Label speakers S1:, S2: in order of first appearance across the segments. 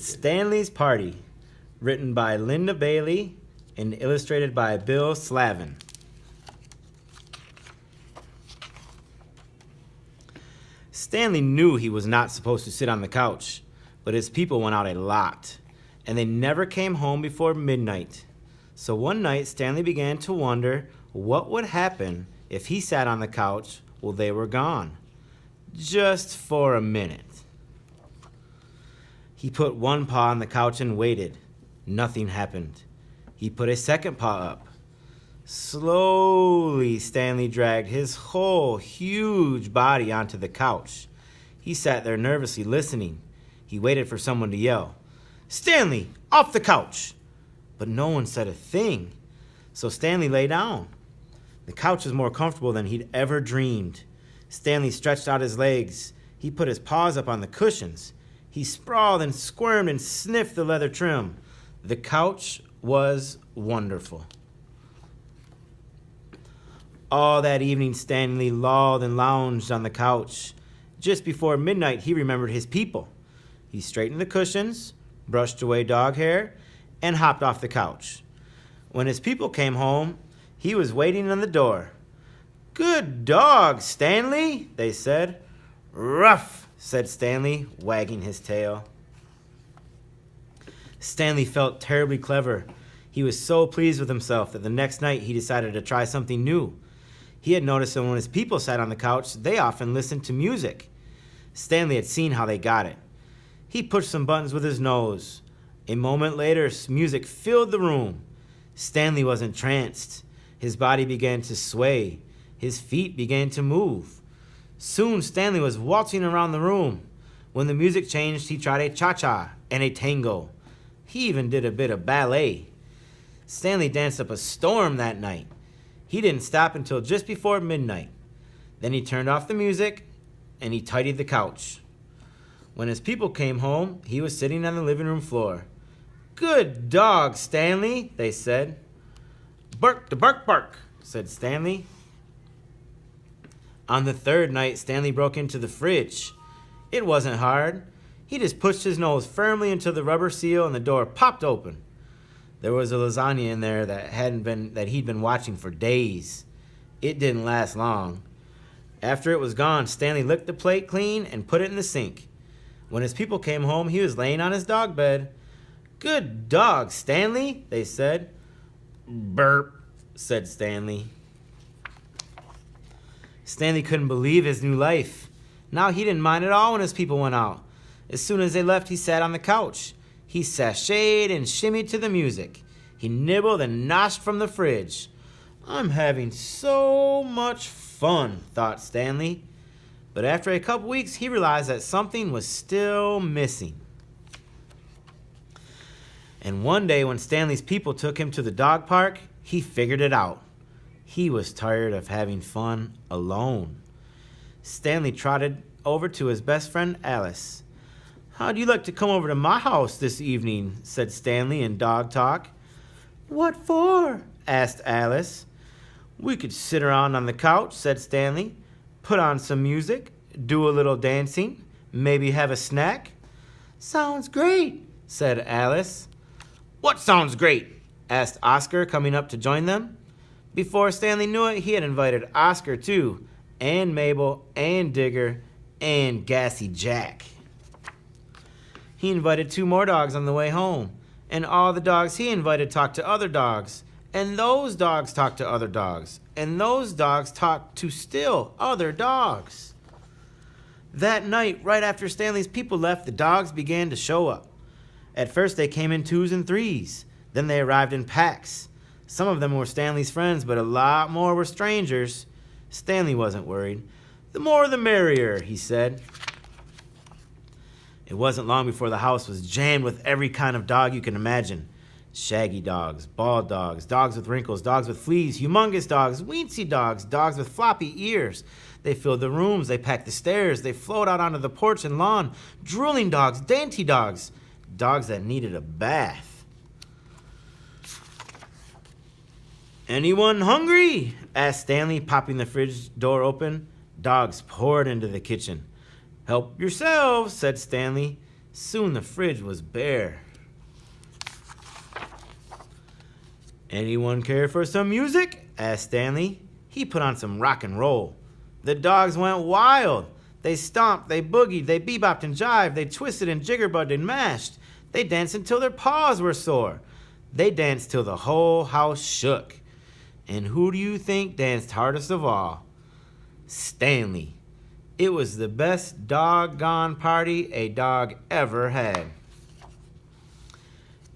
S1: Stanley's Party, written by Linda Bailey and illustrated by Bill Slavin. Stanley knew he was not supposed to sit on the couch, but his people went out a lot, and they never came home before midnight. So one night, Stanley began to wonder what would happen if he sat on the couch while they were gone. Just for a minute. He put one paw on the couch and waited. Nothing happened. He put a second paw up. Slowly, Stanley dragged his whole huge body onto the couch. He sat there nervously listening. He waited for someone to yell, "Stanley, off the couch!" But no one said a thing. So Stanley lay down. The couch was more comfortable than he'd ever dreamed. Stanley stretched out his legs. He put his paws up on the cushions. He sprawled and squirmed and sniffed the leather trim. The couch was wonderful. All that evening, Stanley lolled and lounged on the couch. Just before midnight, he remembered his people. He straightened the cushions, brushed away dog hair, and hopped off the couch. When his people came home, he was waiting on the door. "Good dog, Stanley," they said. "Rough," said Stanley, wagging his tail. Stanley felt terribly clever. He was so pleased with himself that the next night he decided to try something new. He had noticed that when his people sat on the couch, they often listened to music. Stanley had seen how they got it. He pushed some buttons with his nose. A moment later, music filled the room. Stanley was entranced. His body began to sway. His feet began to move. Soon, Stanley was waltzing around the room. When the music changed, he tried a cha-cha and a tango. He even did a bit of ballet. Stanley danced up a storm that night. He didn't stop until just before midnight. Then he turned off the music and he tidied the couch. When his people came home, he was sitting on the living room floor. "Good dog, Stanley," they said. "Bark to bark bark," said Stanley. On the third night, Stanley broke into the fridge. It wasn't hard. He just pushed his nose firmly into the rubber seal and the door popped open. There was a lasagna in there that he'd been watching for days. It didn't last long. After it was gone, Stanley licked the plate clean and put it in the sink. When his people came home, he was laying on his dog bed. "Good dog, Stanley," they said. "Burp," said Stanley. Stanley couldn't believe his new life. Now he didn't mind at all when his people went out. As soon as they left, he sat on the couch. He sashayed and shimmied to the music. He nibbled and noshed from the fridge. "I'm having so much fun," thought Stanley. But after a couple weeks, he realized that something was still missing. And one day when Stanley's people took him to the dog park, he figured it out. He was tired of having fun alone. Stanley trotted over to his best friend Alice. "How'd you like to come over to my house this evening?" said Stanley in dog talk. "What for?" asked Alice. "We could sit around on the couch," said Stanley. "Put on some music, do a little dancing, maybe have a snack." "Sounds great," said Alice. "What sounds great?" asked Oscar, coming up to join them. Before Stanley knew it, he had invited Oscar too, and Mabel, and Digger, and Gassy Jack. He invited 2 more dogs on the way home, and all the dogs he invited talked to other dogs, and those dogs talked to other dogs, and those dogs talked to still other dogs. That night, right after Stanley's people left, the dogs began to show up. At first, they came in 2s and 3s. Then they arrived in packs. Some of them were Stanley's friends, but a lot more were strangers. Stanley wasn't worried. "The more the merrier," he said. It wasn't long before the house was jammed with every kind of dog you can imagine. Shaggy dogs, bald dogs, dogs with wrinkles, dogs with fleas, humongous dogs, weensy dogs, dogs with floppy ears. They filled the rooms, they packed the stairs, they flowed out onto the porch and lawn. Drooling dogs, dainty dogs, dogs that needed a bath. "Anyone hungry?" asked Stanley, popping the fridge door open. Dogs poured into the kitchen. "Help yourselves," said Stanley. Soon the fridge was bare. "Anyone care for some music?" asked Stanley. He put on some rock and roll. The dogs went wild. They stomped, they boogied, they bebopped and jived, they twisted and jiggerbugged and mashed. They danced until their paws were sore. They danced till the whole house shook. And who do you think danced hardest of all? Stanley. It was the best doggone party a dog ever had.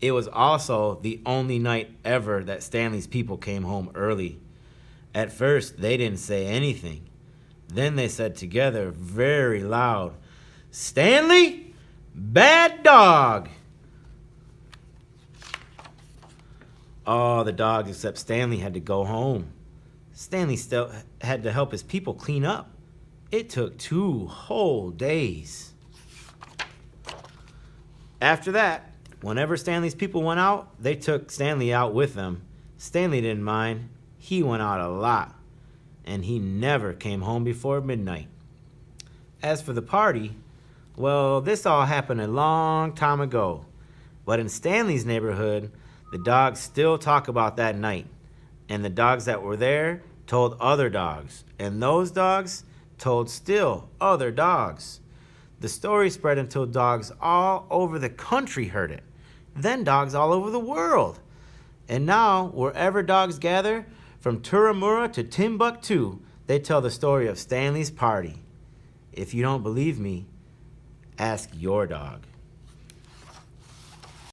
S1: It was also the only night ever that Stanley's people came home early. At first, they didn't say anything. Then they said together very loud, "Stanley, bad dog!" All the dogs except Stanley had to go home. Stanley still had to help his people clean up. It took 2 whole days. After that, whenever Stanley's people went out, they took Stanley out with them. Stanley didn't mind. He went out a lot, and he never came home before midnight. As for the party, well, this all happened a long time ago. But in Stanley's neighborhood, the dogs still talk about that night. And the dogs that were there told other dogs. And those dogs told still other dogs. The story spread until dogs all over the country heard it. Then dogs all over the world. And now, wherever dogs gather, from Turramurra to Timbuktu, they tell the story of Stanley's party. If you don't believe me, ask your dog.